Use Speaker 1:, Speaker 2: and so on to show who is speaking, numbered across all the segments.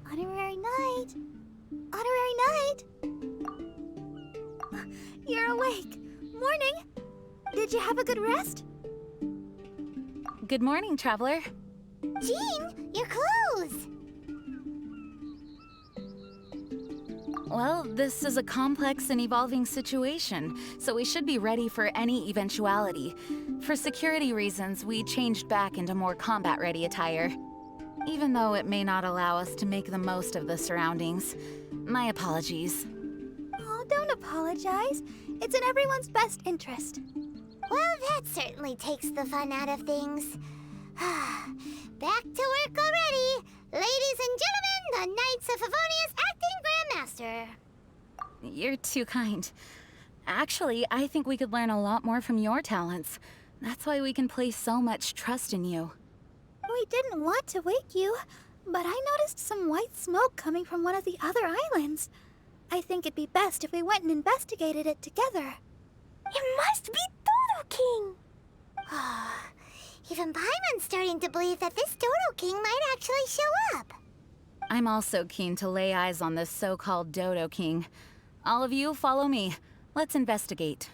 Speaker 1: Honorary Knight! Honorary Knight! You're awake. Morning. Did you have a good rest?
Speaker 2: Good morning, traveler.
Speaker 1: Jean, your clothes!
Speaker 2: Well, this is a complex and evolving situation, so we should be ready for any eventuality. For security reasons, we changed back into more combat-ready attire. Even though it may not allow us to make the most of the surroundings. My apologies.
Speaker 1: Oh, don't apologize. It's in everyone's best interest.
Speaker 3: Well, that certainly takes the fun out of things. Back to work already! Ladies and gentlemen, the Knights of Favonius Acting Grandmaster!
Speaker 2: You're too kind. Actually, I think we could learn a lot more from your talents. That's why we can place so much trust in you.
Speaker 1: We didn't want to wake you, but I noticed some white smoke coming from one of the other islands. I think it'd be best if we went and investigated it together.
Speaker 3: It must be Dodo King! Even Paimon's starting to believe that this Dodo King might actually show up.
Speaker 2: I'm also keen to lay eyes on this so-called Dodo King. All of you, follow me. Let's investigate.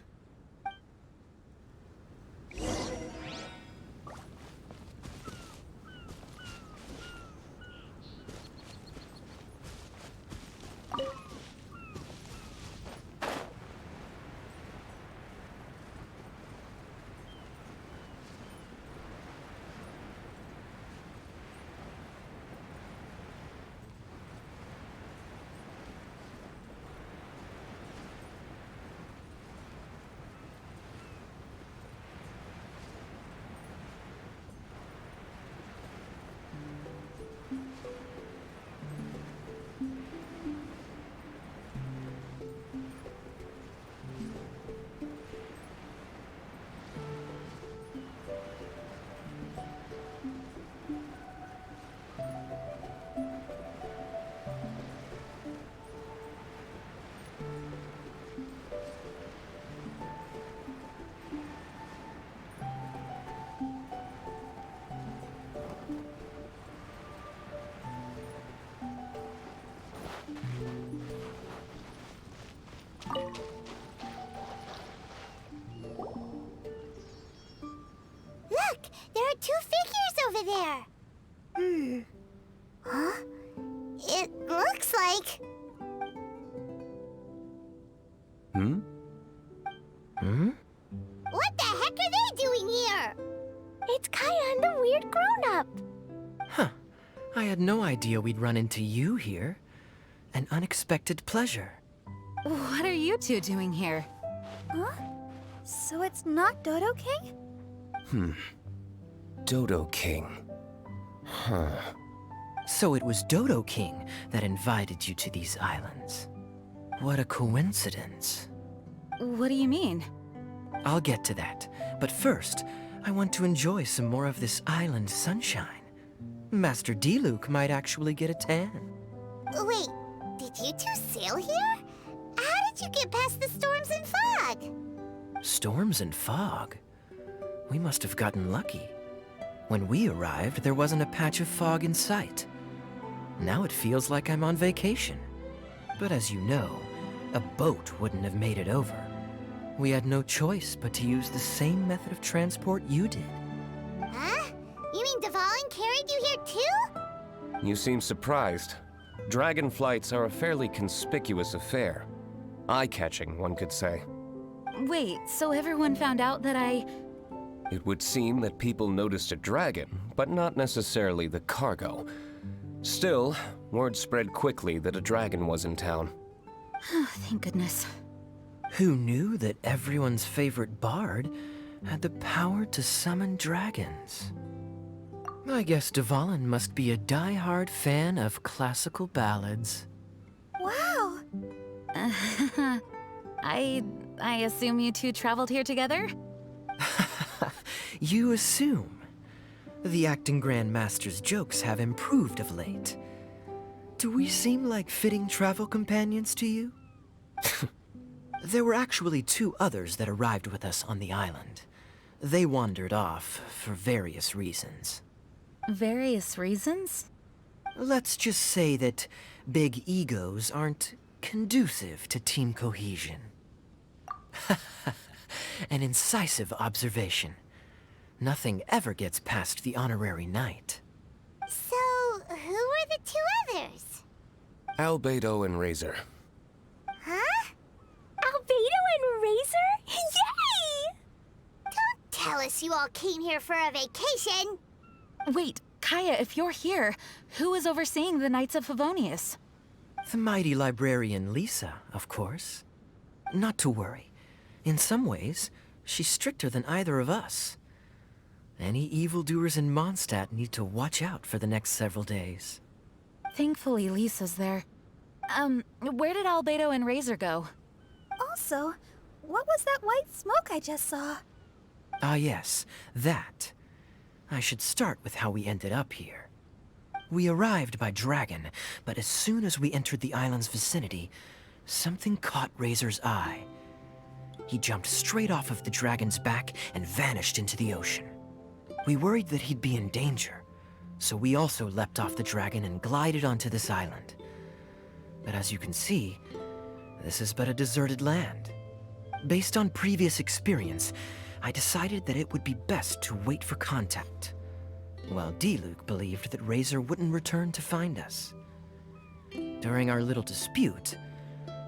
Speaker 3: Look! There are two figures over there! Huh? It looks like... What the heck are they doing here? It's Kaya and the weird grown-up.
Speaker 4: Huh. I had no idea we'd run into you here. An unexpected pleasure.
Speaker 2: What are you two doing here?
Speaker 1: Huh? So it's not Dodo King?
Speaker 5: Dodo King. Huh.
Speaker 4: So it was Dodo King that invited you to these islands. What a coincidence.
Speaker 2: What do you mean?
Speaker 4: I'll get to that, but first, I want to enjoy some more of this island sunshine. Master Diluc might actually get a tan.
Speaker 3: Wait, did you two sail here? How did you get past the storms and fog?
Speaker 4: Storms and fog? We must have gotten lucky. When we arrived, there wasn't a patch of fog in sight. Now it feels like I'm on vacation. But as you know, a boat wouldn't have made it over. We had no choice but to use the same method of transport you did.
Speaker 3: Huh? You mean Dvalin carried you here too?
Speaker 5: You seem surprised. Dragon flights are a fairly conspicuous affair. Eye-catching, one could say.
Speaker 2: Wait, so everyone found out that
Speaker 5: It would seem that people noticed a dragon, but not necessarily the cargo. Still, word spread quickly that a dragon was in town.
Speaker 2: Thank goodness.
Speaker 4: Who knew that everyone's favorite bard had the power to summon dragons? I guess Dvalin must be a die-hard fan of classical ballads.
Speaker 1: Wow!
Speaker 2: I assume you two traveled here together?
Speaker 4: You assume. The acting Grandmaster's jokes have improved of late. Do we seem like fitting travel companions to you? There were actually 2 others that arrived with us on the island. They wandered off for various reasons.
Speaker 2: Various reasons?
Speaker 4: Let's just say that big egos aren't conducive to team cohesion. An incisive observation. Nothing ever gets past the honorary knight.
Speaker 3: So, who were the 2 others?
Speaker 5: Albedo and Razor.
Speaker 3: Huh? Albedo and Razor? Yay! Don't tell us you all came here for a vacation.
Speaker 2: Wait, Kaya, if you're here, who is overseeing the Knights of Favonius?
Speaker 4: The mighty librarian Lisa, of course. Not to worry. In some ways, she's stricter than either of us. Any evildoers in Mondstadt need to watch out for the next several days.
Speaker 2: Thankfully, Lisa's there. Where did Albedo and Razor go?
Speaker 1: Also, what was that white smoke I just saw?
Speaker 4: Ah yes, that. I should start with how we ended up here. We arrived by dragon, but as soon as we entered the island's vicinity, something caught Razor's eye. He jumped straight off of the dragon's back and vanished into the ocean. We worried that he'd be in danger, so we also leapt off the dragon and glided onto this island. But as you can see, this is but a deserted land. Based on previous experience, I decided that it would be best to wait for contact, while Diluc believed that Razor wouldn't return to find us. During our little dispute,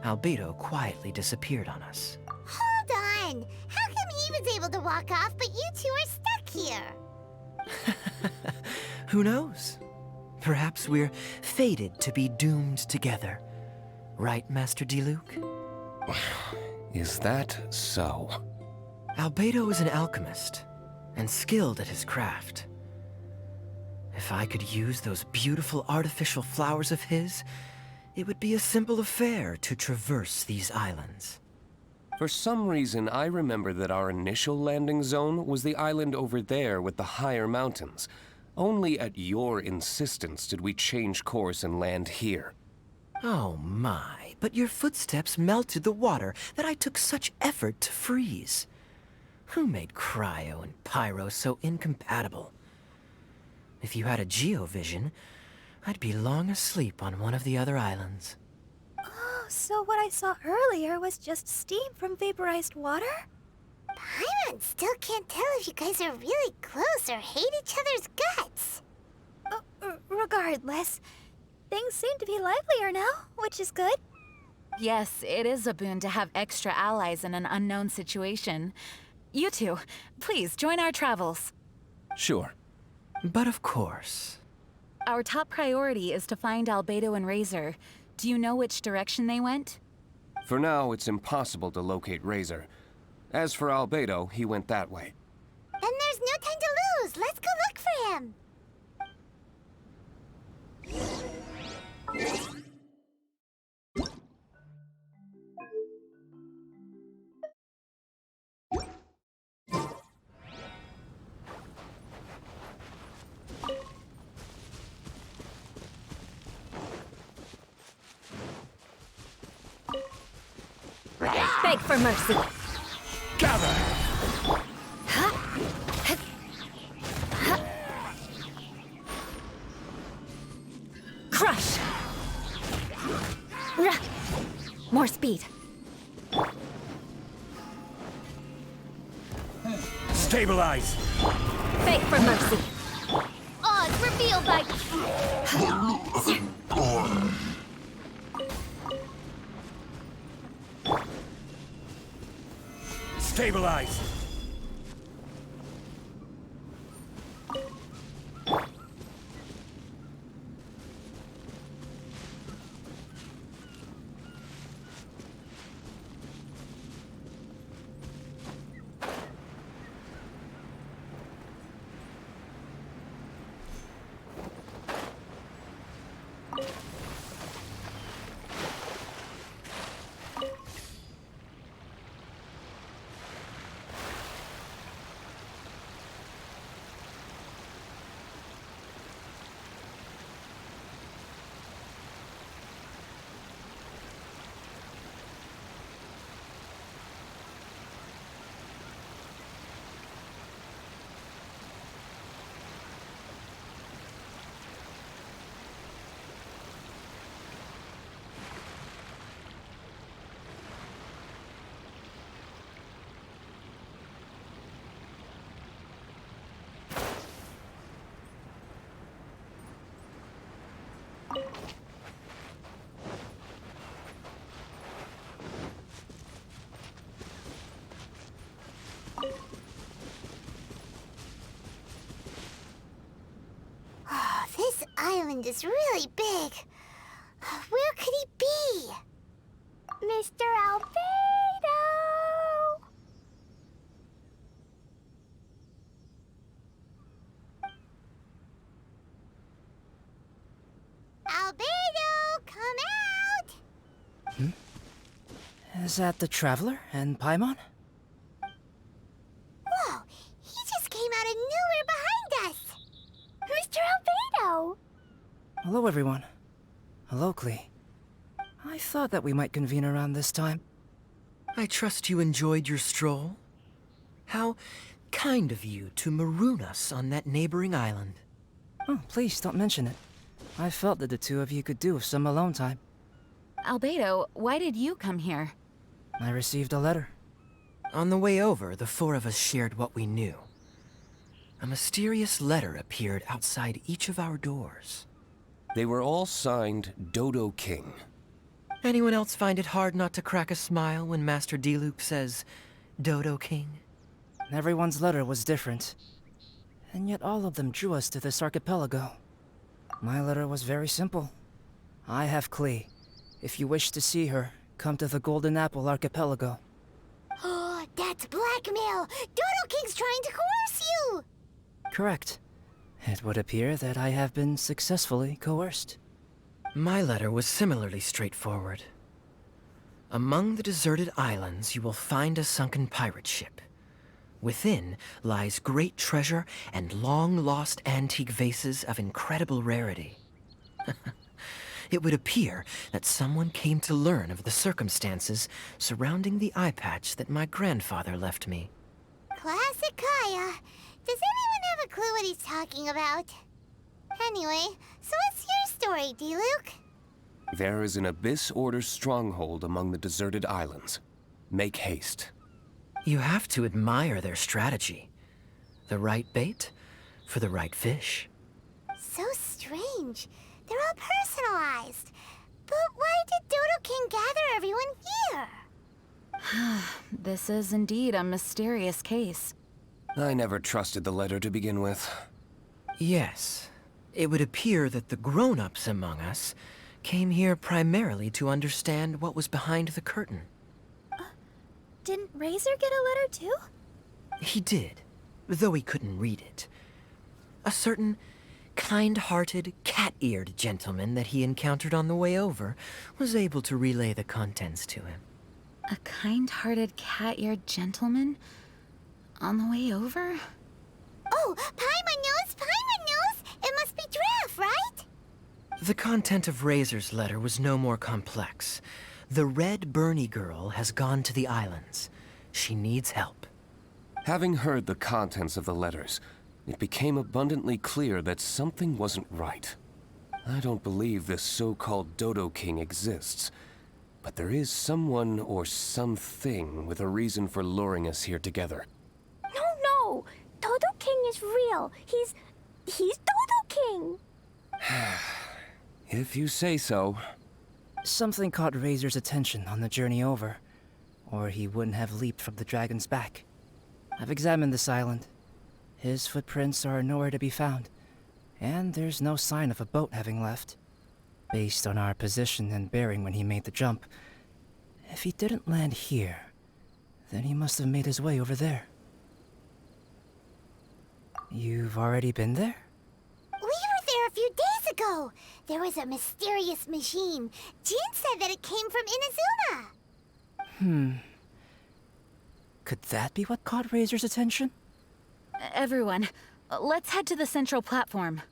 Speaker 4: Albedo quietly disappeared on us.
Speaker 3: Hold on! How come he was able to walk off, but you 2 are stuck here?
Speaker 4: Who knows? Perhaps we're fated to be doomed together. Right, Master Diluc?
Speaker 5: Is that so?
Speaker 4: Albedo is an alchemist, and skilled at his craft. If I could use those beautiful artificial flowers of his, it would be a simple affair to traverse these islands.
Speaker 5: For some reason, I remember that our initial landing zone was the island over there with the higher mountains. Only at your insistence did we change course and land here.
Speaker 4: Oh my, but your footsteps melted the water that I took such effort to freeze. Who made cryo and pyro so incompatible? If you had a geovision, I'd be long asleep on one of the other islands.
Speaker 1: Oh, so what I saw earlier was just steam from vaporized water?
Speaker 3: Paimon still can't tell if you guys are really close or hate each other's guts.
Speaker 1: Regardless, things seem to be livelier now, which is good.
Speaker 2: Yes, it is a boon to have extra allies in an unknown situation. You two, please join our travels.
Speaker 5: Sure.
Speaker 4: But of course.
Speaker 2: Our top priority is to find Albedo and Razor. Do you know which direction they went?
Speaker 5: For now, it's impossible to locate Razor. As for Albedo, he went that way.
Speaker 3: Then there's no time to lose. Let's go look for him.
Speaker 6: Beg for mercy.
Speaker 5: Gather!
Speaker 6: Crush! More speed.
Speaker 5: Stabilize!
Speaker 6: Beg for mercy.
Speaker 3: Odds revealed by...
Speaker 5: Stabilize!
Speaker 3: island is really big. Where could he be? Mr. Albedo! Albedo, come out!
Speaker 7: Is that the Traveler and Paimon?
Speaker 3: Whoa, he just came out of nowhere behind us! Mr. Albedo!
Speaker 7: Hello, everyone. Hello, Klee. I thought that we might convene around this time.
Speaker 4: I trust you enjoyed your stroll. How kind of you to maroon us on that neighboring island.
Speaker 7: Oh, please don't mention it. I felt that the two of you could do with some alone time.
Speaker 2: Albedo, why did you come here?
Speaker 7: I received a letter.
Speaker 4: On the way over, the four of us shared what we knew. A mysterious letter appeared outside each of our doors.
Speaker 5: They were all signed Dodo King.
Speaker 4: Anyone else find it hard not to crack a smile when Master Diluc says, Dodo King?
Speaker 7: Everyone's letter was different. And yet all of them drew us to this archipelago. My letter was very simple. I have Klee. If you wish to see her, come to the Golden Apple Archipelago.
Speaker 3: Oh, that's blackmail! Dodo King's trying to coerce you!
Speaker 7: Correct. It would appear that I have been successfully coerced.
Speaker 4: My letter was similarly straightforward. Among the deserted islands, you will find a sunken pirate ship. Within lies great treasure and long-lost antique vases of incredible rarity. It would appear that someone came to learn of the circumstances surrounding the eye patch that my grandfather left me.
Speaker 3: Classic Kaya. Does anyone have a clue what he's talking about? Anyway, so what's your story, Diluc?
Speaker 5: There is an Abyss Order stronghold among the deserted islands. Make haste.
Speaker 4: You have to admire their strategy. The right bait for the right fish.
Speaker 3: So strange. They're all personalized. But why did Dodo King gather everyone here?
Speaker 2: This is indeed a mysterious case.
Speaker 5: I never trusted the letter to begin with.
Speaker 4: Yes, it would appear that the grown-ups among us came here primarily to understand what was behind the curtain.
Speaker 1: Didn't Razor get a letter too?
Speaker 4: He did, though he couldn't read it. A certain kind-hearted, cat-eared gentleman that he encountered on the way over was able to relay the contents to him.
Speaker 2: A kind-hearted, cat-eared gentleman? On the way over?
Speaker 3: Oh, Paimon knows! Paimon knows! It must be Draff, right?
Speaker 4: The content of Razor's letter was no more complex. The Red Bernie girl has gone to the islands. She needs help.
Speaker 5: Having heard the contents of the letters, it became abundantly clear that something wasn't right. I don't believe this so-called Dodo King exists, but there is someone or something with a reason for luring us here together.
Speaker 3: No! Dodo King is real. He's Dodo King!
Speaker 5: If you say so.
Speaker 7: Something caught Razor's attention on the journey over, or he wouldn't have leaped from the dragon's back. I've examined this island. His footprints are nowhere to be found, and there's no sign of a boat having left. Based on our position and bearing when he made the jump, if he didn't land here, then he must have made his way over there. You've already been there?
Speaker 3: We were there a few days ago. There was a mysterious machine. Jin said that it came from Inazuma.
Speaker 7: Could that be what caught Razor's attention?
Speaker 2: Everyone, let's head to the central platform.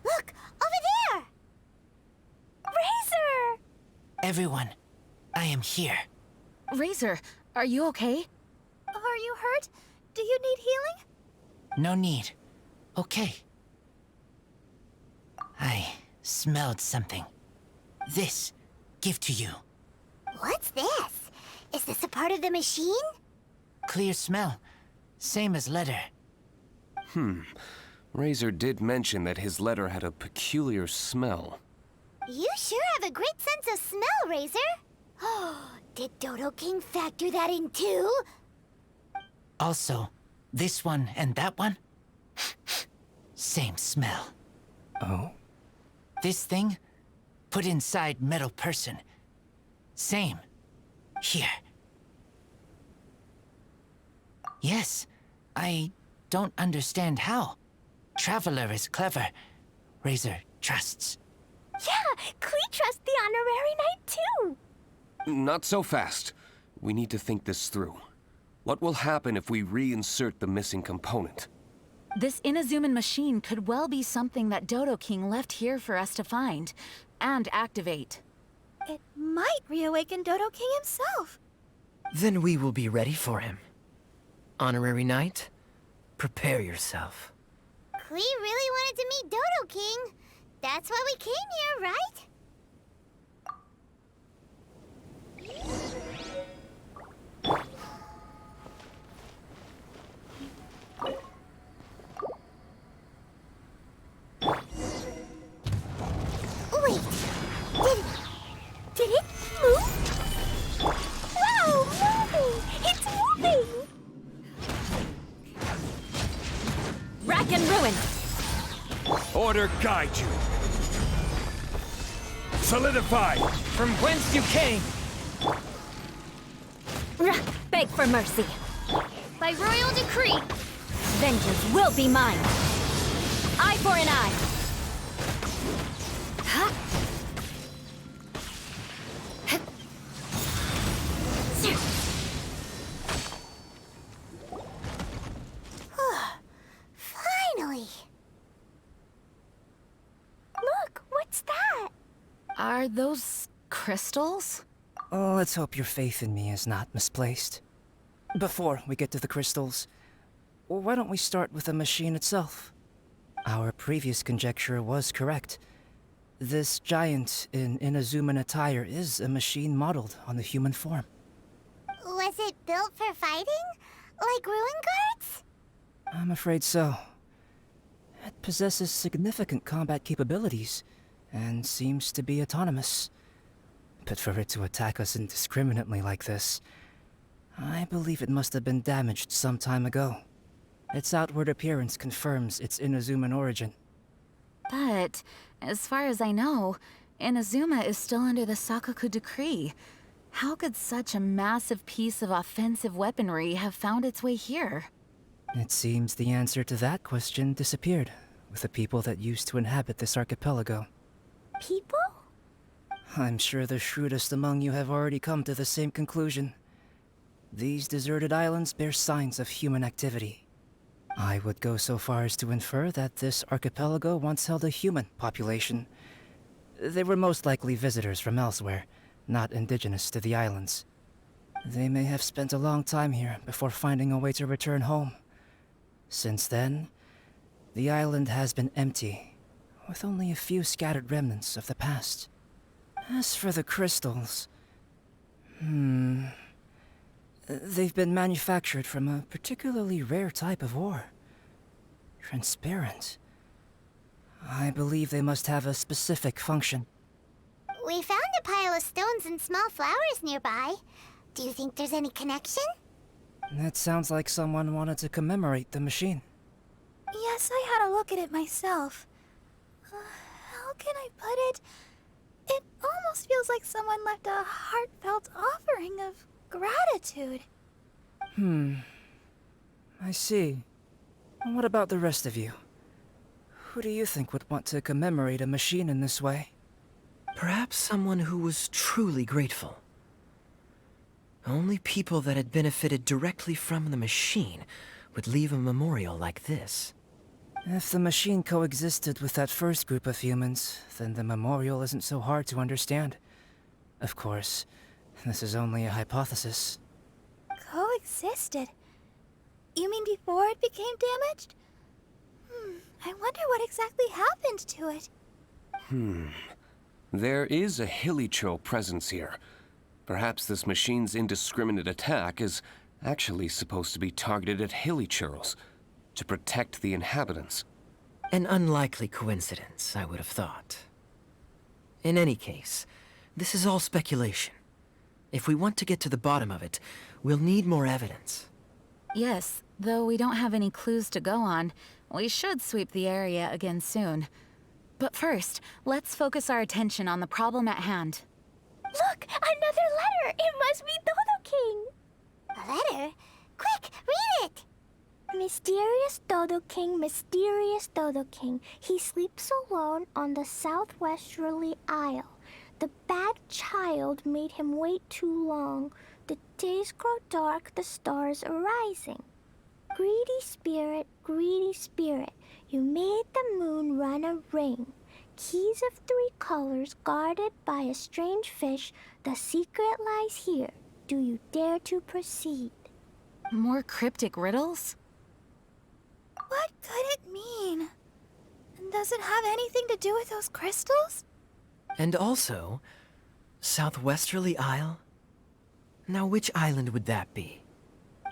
Speaker 3: Look, over there! Razor!
Speaker 8: Everyone, I am here.
Speaker 2: Razor, are you okay?
Speaker 1: Are you hurt? Do you need healing?
Speaker 8: No need. Okay. I smelled something. This, give to you.
Speaker 3: What's this? Is this a part of the machine?
Speaker 8: Clear smell. Same as letter.
Speaker 5: Razor did mention that his letter had a peculiar smell.
Speaker 3: You sure have a great sense of smell, Razor. Oh, did Dodo King factor that in too?
Speaker 8: Also, this one and that one? Same smell.
Speaker 7: Oh?
Speaker 8: This thing? Put inside metal person. Same. Here. Yes, I don't understand how. Traveler is clever. Razor trusts.
Speaker 6: Yeah, Klee trusts the honorary knight too.
Speaker 5: Not so fast. We need to think this through. What will happen if we reinsert the missing component?
Speaker 2: This Inazuman machine could well be something that Dodo King left here for us to find and activate.
Speaker 1: It might reawaken Dodo King himself.
Speaker 4: Then we will be ready for him. Honorary Knight, prepare yourself.
Speaker 3: Klee really wanted to meet Dodo King. That's why we came here, right? Wait, did it move? Wow, moving! It's moving!
Speaker 6: Rack and ruin.
Speaker 5: Order guide you. Solidify!
Speaker 7: From whence you came!
Speaker 6: Beg for mercy.
Speaker 3: By royal decree,
Speaker 6: Vengeance will be mine. Eye for an eye. Ha!
Speaker 3: finally.
Speaker 6: Look, what's that?
Speaker 2: Are those crystals?
Speaker 7: Oh, let's hope your faith in me is not misplaced. Before we get to the crystals, why don't we start with the machine itself? Our previous conjecture was correct. This giant in Inazuman attire is a machine modeled on the human form.
Speaker 3: Was it built for fighting? Like ruin guards?
Speaker 7: I'm afraid so. It possesses significant combat capabilities, and seems to be autonomous. But for it to attack us indiscriminately like this, I believe it must have been damaged some time ago. Its outward appearance confirms its Inazuman origin.
Speaker 2: But, as far as I know, Inazuma is still under the Sakoku decree. How could such a massive piece of offensive weaponry have found its way here?
Speaker 7: It seems the answer to that question disappeared with the people that used to inhabit this archipelago.
Speaker 6: People?
Speaker 7: I'm sure the shrewdest among you have already come to the same conclusion. These deserted islands bear signs of human activity. I would go so far as to infer that this archipelago once held a human population. They were most likely visitors from elsewhere, not indigenous to the islands. They may have spent a long time here before finding a way to return home. Since then, the island has been empty, with only a few scattered remnants of the past. As for the crystals... They've been manufactured from a particularly rare type of ore. Transparent. I believe they must have a specific function.
Speaker 3: We found a pile of stones and small flowers nearby. Do you think there's any connection?
Speaker 7: That sounds like someone wanted to commemorate the machine.
Speaker 1: Yes, I had a look at it myself. How can I put it? It almost feels like someone left a heartfelt offering of gratitude.
Speaker 7: I see. What about the rest of you? Who do you think would want to commemorate a machine in this way?
Speaker 4: Perhaps someone who was truly grateful. Only people that had benefited directly from the machine would leave a memorial like this.
Speaker 7: If the machine coexisted with that first group of humans, then the memorial isn't so hard to understand. Of course, this is only a hypothesis.
Speaker 1: Coexisted? You mean before it became damaged? I wonder what exactly happened to it.
Speaker 5: There is a hilichurl presence here. Perhaps this machine's indiscriminate attack is actually supposed to be targeted at hilichurls to protect the inhabitants.
Speaker 4: An unlikely coincidence, I would have thought. In any case, this is all speculation. If we want to get to the bottom of it, we'll need more evidence.
Speaker 2: Yes, though we don't have any clues to go on, we should sweep the area again soon. But first, let's focus our attention on the problem at hand.
Speaker 3: Look! Another letter! It must be Dodo King! A letter? Quick, read it! Mysterious Dodo King, mysterious Dodo King. He sleeps alone on the southwesterly isle. The bad child made him wait too long. The days grow dark, the stars are rising. Greedy spirit, you made the moon run a ring. Keys of 3 colors guarded by a strange fish. The secret lies here. Do you dare to proceed?
Speaker 2: More cryptic riddles?
Speaker 1: What could it mean? And does it have anything to do with those crystals?
Speaker 4: And also, Southwesterly Isle? Now, which island would that be?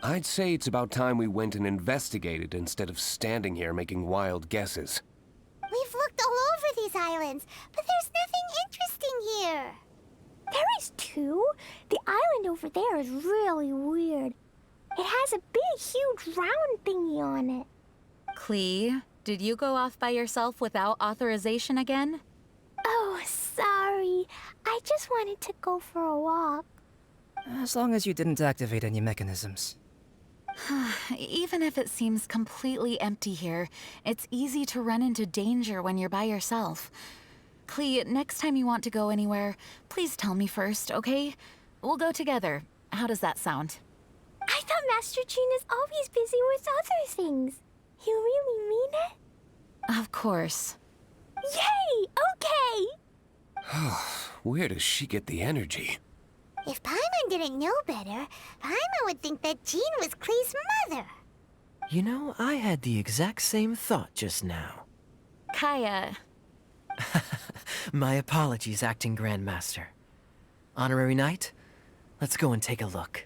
Speaker 5: I'd say it's about time we went and investigated instead of standing here making wild guesses.
Speaker 3: We've looked all over these islands, but there's nothing interesting here. There is too. The island over there is really weird. It has a big, huge round thingy on it.
Speaker 2: Klee, did you go off by yourself without authorization again?
Speaker 3: Oh, sorry. I just wanted to go for a walk.
Speaker 7: As long as you didn't activate any mechanisms.
Speaker 2: Even if it seems completely empty here, it's easy to run into danger when you're by yourself. Klee, next time you want to go anywhere, please tell me first, okay? We'll go together. How does that sound?
Speaker 3: I thought Master Jean is always busy with other things. You really mean it?
Speaker 2: Of course.
Speaker 3: Yay! Okay!
Speaker 5: Where does she get the energy?
Speaker 3: If Paimon didn't know better, Paimon would think that Jean was Klee's mother.
Speaker 4: You know, I had the exact same thought just now.
Speaker 2: Kaya,
Speaker 4: My apologies, Acting Grandmaster. Honorary Knight, let's go and take a look.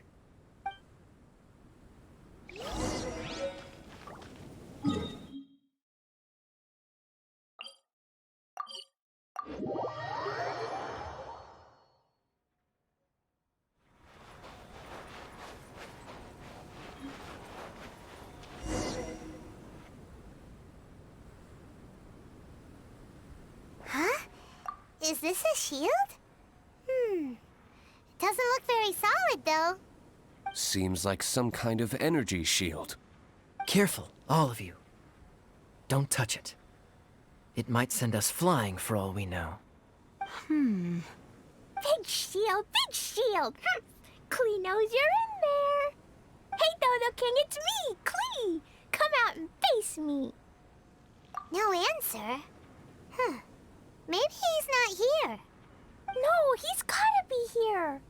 Speaker 3: Huh? Is this a shield? It doesn't look very solid, though.
Speaker 5: Seems like some kind of energy shield.
Speaker 4: Careful, all of you. Don't touch it. It might send us flying for all we know.
Speaker 3: Big shield, big shield! Klee knows you're in there. Hey, Dodo King, it's me, Klee! Come out and face me. No answer? Maybe he's not here. No, he's gotta be here.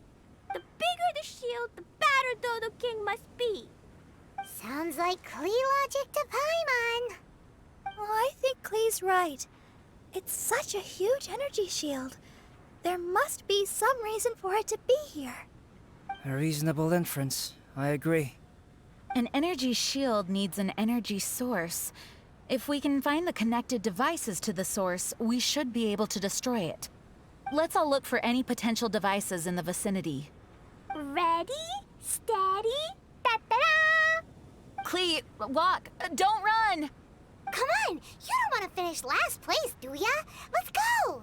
Speaker 3: The bigger the shield, the badder Dodo King must be. Sounds like Klee logic to Paimon.
Speaker 1: Well, I think Klee's right. It's such a huge energy shield. There must be some reason for it to be here.
Speaker 7: A reasonable inference. I agree.
Speaker 2: an energy shield needs an energy source. If we can find the connected devices to the source, we should be able to destroy it. Let's all look for any potential devices in the vicinity.
Speaker 3: Ready, steady, da-da-da!
Speaker 2: Klee, walk! Don't run!
Speaker 3: Come on, you don't want to finish last place, do ya? Let's go!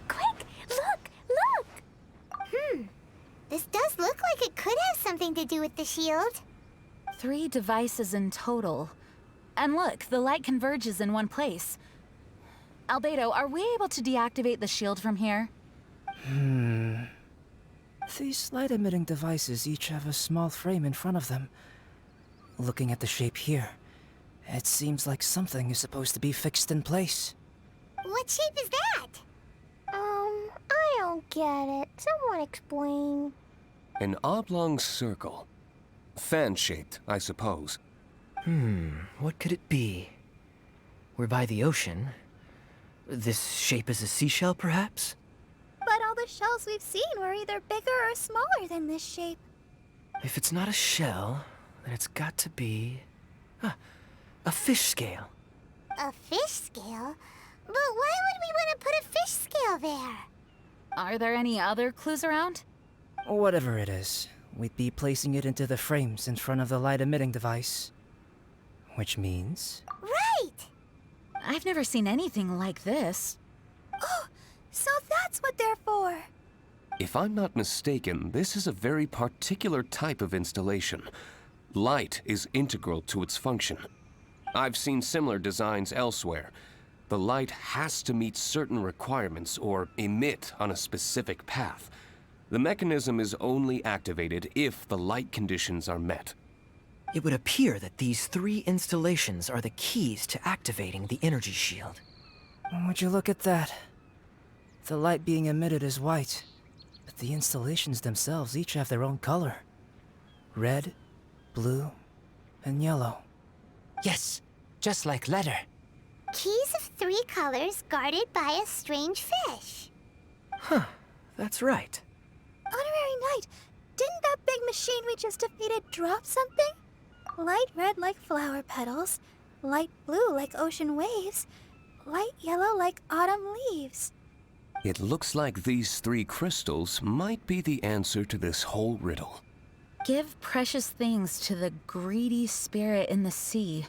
Speaker 3: Quick, look, look! This does look like it could have something to do with the shield.
Speaker 2: 3 devices in total. And look, the light converges in one place. Albedo, are we able to deactivate the shield from here?
Speaker 7: These light-emitting devices each have a small frame in front of them. Looking at the shape here, it seems like something is supposed to be fixed in place.
Speaker 3: What shape is that? I don't get it. Someone explain.
Speaker 5: An oblong circle. Fan-shaped, I suppose.
Speaker 4: What could it be? We're by the ocean. This shape is a seashell, perhaps?
Speaker 1: But all the shells we've seen were either bigger or smaller than this shape.
Speaker 4: If it's not a shell, then it's got to be... a fish scale.
Speaker 3: A fish scale? But why would we want to put a fish scale there?
Speaker 2: Are there any other clues around?
Speaker 7: Whatever it is, we'd be placing it into the frames in front of the light-emitting device. Which means...
Speaker 3: Right!
Speaker 2: I've never seen anything like this.
Speaker 1: Oh, so that's what they're for.
Speaker 5: If I'm not mistaken, this is a very particular type of installation. Light is integral to its function. I've seen similar designs elsewhere. The light has to meet certain requirements or emit on a specific path. The mechanism is only activated if the light conditions are met.
Speaker 4: It would appear that these 3 installations are the keys to activating the energy shield.
Speaker 7: Would you look at that? The light being emitted is white, but the installations themselves each have their own color. Red, blue, and yellow.
Speaker 8: Yes, just like letter.
Speaker 3: Keys of 3 colors guarded by a strange fish.
Speaker 4: That's right.
Speaker 1: Honorary Knight, didn't that big machine we just defeated drop something? Light red like flower petals, light blue like ocean waves, light yellow like autumn leaves.
Speaker 5: It looks like these 3 crystals might be the answer to this whole riddle.
Speaker 2: Give precious things to the greedy spirit in the sea.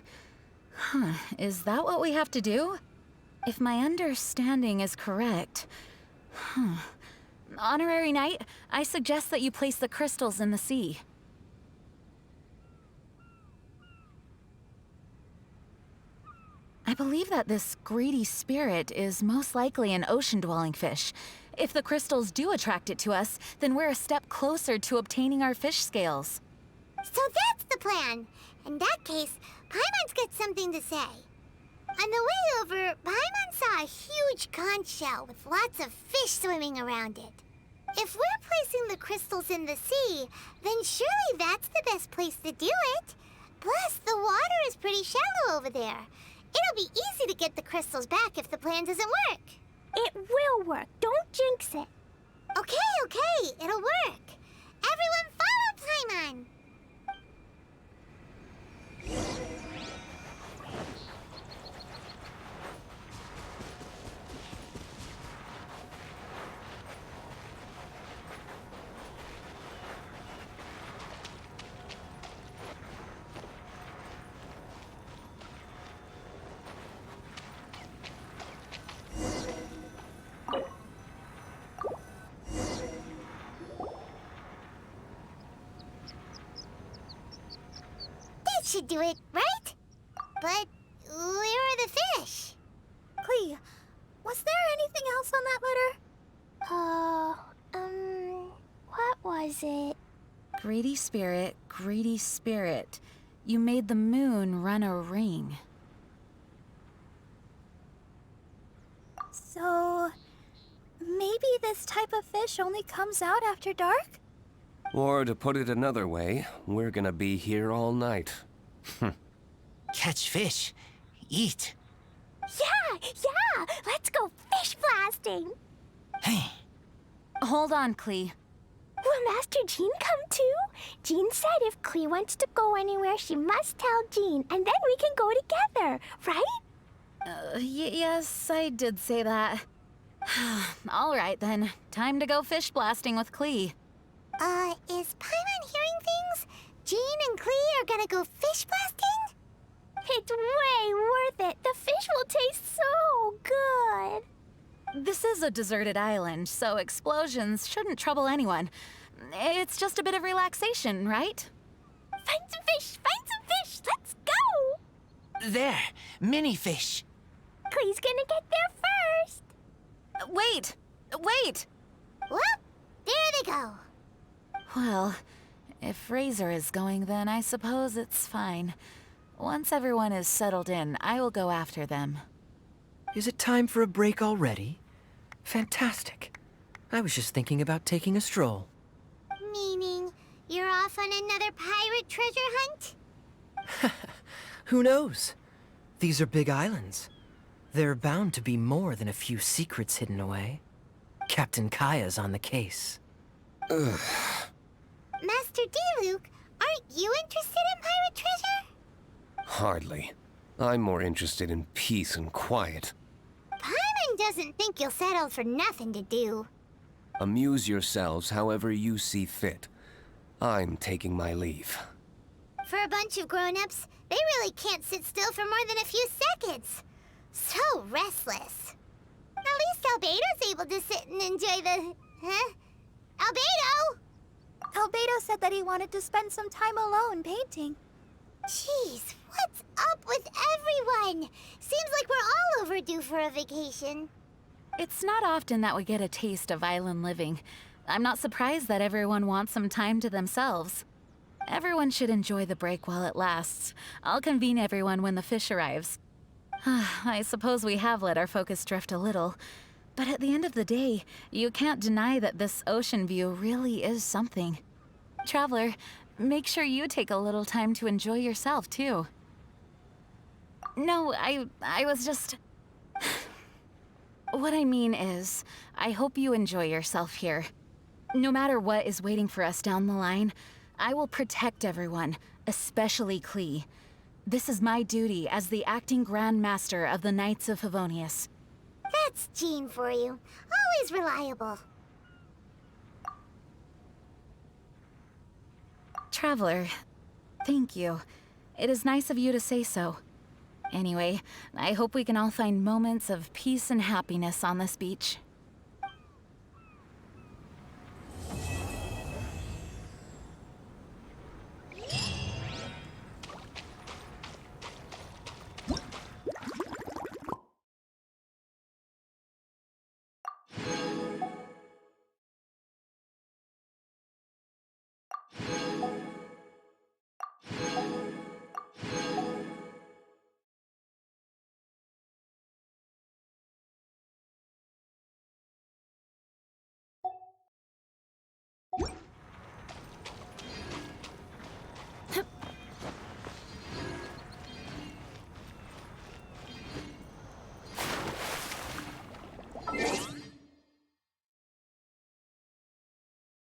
Speaker 2: Is that what we have to do? If my understanding is correct... Honorary Knight, I suggest that you place the crystals in the sea. I believe that this greedy spirit is most likely an ocean-dwelling fish. If the crystals do attract it to us, then we're a step closer to obtaining our fish scales.
Speaker 3: So that's the plan. In that case, Paimon's got something to say. On the way over, Paimon saw a huge conch shell with lots of fish swimming around it. If we're placing the crystals in the sea, then surely that's the best place to do it. Plus, the water is pretty shallow over there. It'll be easy to get the crystals back if the plan doesn't work. It will work. Don't jinx it. Okay, it'll work. Everyone follow Paimon. Should do it, right? But where are the fish?
Speaker 1: Clee, was there anything else on that letter?
Speaker 3: What was it?
Speaker 2: Greedy spirit, you made the moon run a ring.
Speaker 1: So, maybe this type of fish only comes out after dark?
Speaker 5: Or to put it another way, we're gonna be here all night.
Speaker 8: Catch fish. Eat.
Speaker 3: Yeah! Let's go fish blasting!
Speaker 8: Hey,
Speaker 2: Hold on, Clee.
Speaker 3: Will Master Jean come too? Jean said if Clee wants to go anywhere, she must tell Jean, and then we can go together, right?
Speaker 2: Yes, I did say that. All right, then. Time to go fish blasting with Clee.
Speaker 3: Is Paimon hearing things? Jean and Clee are gonna go fish blasting? It's way worth it. The fish will taste so good.
Speaker 2: This is a deserted island, so explosions shouldn't trouble anyone. It's just a bit of relaxation, right?
Speaker 3: Find some fish! Let's go!
Speaker 8: there. Mini fish.
Speaker 3: Clee's gonna get there first.
Speaker 2: Wait!
Speaker 3: Whoop! There they go.
Speaker 2: Well, if Razor is going, then I suppose it's fine. Once everyone is settled in, I will go after them.
Speaker 4: Is it time for a break already? Fantastic. I was just thinking about taking a stroll.
Speaker 3: Meaning, you're off on another pirate treasure hunt?
Speaker 4: Who knows? These are big islands. There are bound to be more than a few secrets hidden away. Captain Kaya's on the case.
Speaker 3: Master D-Luke, aren't you interested in pirate treasure?
Speaker 5: Hardly. I'm more interested in peace and quiet.
Speaker 3: Paimon doesn't think you'll settle for nothing to do.
Speaker 5: Amuse yourselves however you see fit. I'm taking my leave.
Speaker 3: For a bunch of grown-ups, they really can't sit still for more than a few seconds. So restless. At least Albedo's able to sit and enjoy the... Huh? Albedo!
Speaker 1: Albedo said that he wanted to spend some time alone painting.
Speaker 3: Jeez, what's up with everyone? Seems like we're all overdue for a vacation.
Speaker 2: It's not often that we get a taste of island living. I'm not surprised that everyone wants some time to themselves. Everyone should enjoy the break while it lasts. I'll convene everyone when the fish arrives. I suppose we have let our focus drift a little. But at the end of the day, you can't deny that this ocean view really is something. Traveler, make sure you take a little time to enjoy yourself, too. No, I was just... What I mean is, I hope you enjoy yourself here. No matter what is waiting for us down the line, I will protect everyone, especially Klee. This is my duty as the acting Grand Master of the Knights of Favonius.
Speaker 3: That's Jean for you. Always reliable.
Speaker 2: Traveler, thank you. It is nice of you to say so. Anyway, I hope we can all find moments of peace and happiness on this beach.